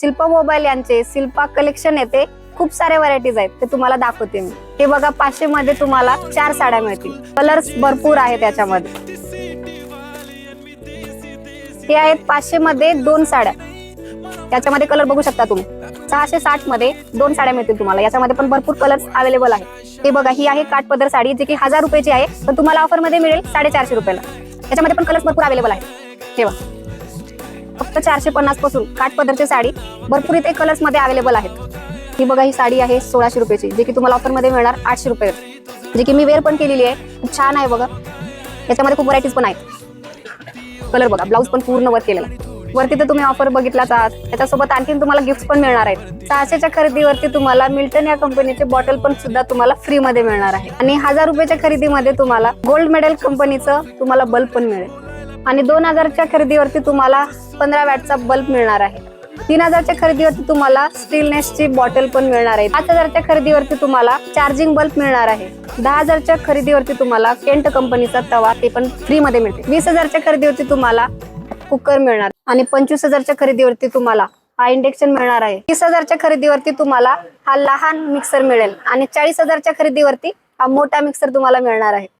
Shilpa mobile यांचे Shilpa collection येते खूप सारे व्हरायटीज आहेत ते तुम्हाला दाखवते मी। हे बघा 500 मध्ये तुम्हाला 4 साड्या मिळतील। कलर्स भरपूर आहेत त्याच्यामध्ये। हे आहेत 500 मध्ये 2 साड्या। याच्यामध्ये कलर बघू शकता तुम्ही। 660 मध्ये 2 साड्या मिळतील तुम्हाला। याच्यामध्ये पण भरपूर कलर्स अवेलेबल आहेत। हे बघा ही आहे काठपदर साडी जी की 1000 रुपयाची आहे पण तुम्हाला ऑफर मध्ये मिळेल 450 रुपयाला। याच्यामध्ये पण कलर्स भरपूर अवेलेबल आहेत। हे बघा फक्त 450 पासून काठपदरची साडी भरपूर इथे कलर्स मध्ये अवेलेबल आहेत। ही बघा ही साडी आहे 1600 रुपयाची जी की तुम्हाला ऑफर मध्ये मिळणार 800 रुपये, जी की मी वेअर पण केलेली आहे। खूप छान आहे बघा। याच्यामध्ये खूप व्हरायटीज पण आहेत। कलर बघा, ब्लाउज पण पूर्ण वर्क केलेला आहे। वरती तर तुम्ही ऑफर बघितलाच आहात। त्याच्यासोबत आणखीन तुम्हाला गिफ्ट पण मिळणार आहेत। 600च्या खरेदीवरती तुम्हाला मिल्टन या कंपनीचे बॉटल पण सुद्धा तुम्हाला फ्री मध्ये मिळणार आहे। आणि 1000 रुपयाच्या खरेदीमध्ये तुम्हाला गोल्ड मेडल कंपनीचं तुम्हाला बल्ब पण मिळेल। आणि 2000च्या खरेदीवरती तुम्हाला 15 वॅटचा बल्ब मिळणार आहे। 3000च्या खरेदीवरती तुम्हाला स्टीलनेसची बॉटल पण मिळणार आहे। 5000च्या खरेदीवरती तुम्हाला चार्जिंग बल्ब मिळणार आहे। 10000च्या खरेदीवरती तुम्हाला केंट कंपनीचा तवा ते पण फ्री मध्ये मिळते। 20000च्या खरेदीवरती तुम्हाला कुकर मिळणार आणि 25000च्या खरेदीवरती तुम्हाला हा इंडक्शन मिळणार आहे। 30000च्या खरेदीवरती तुम्हाला हा लहान मिक्सर मिळेल आणि 40000च्या खरेदीवरती हा मोठा मिक्सर तुम्हाला मिळणार आहे।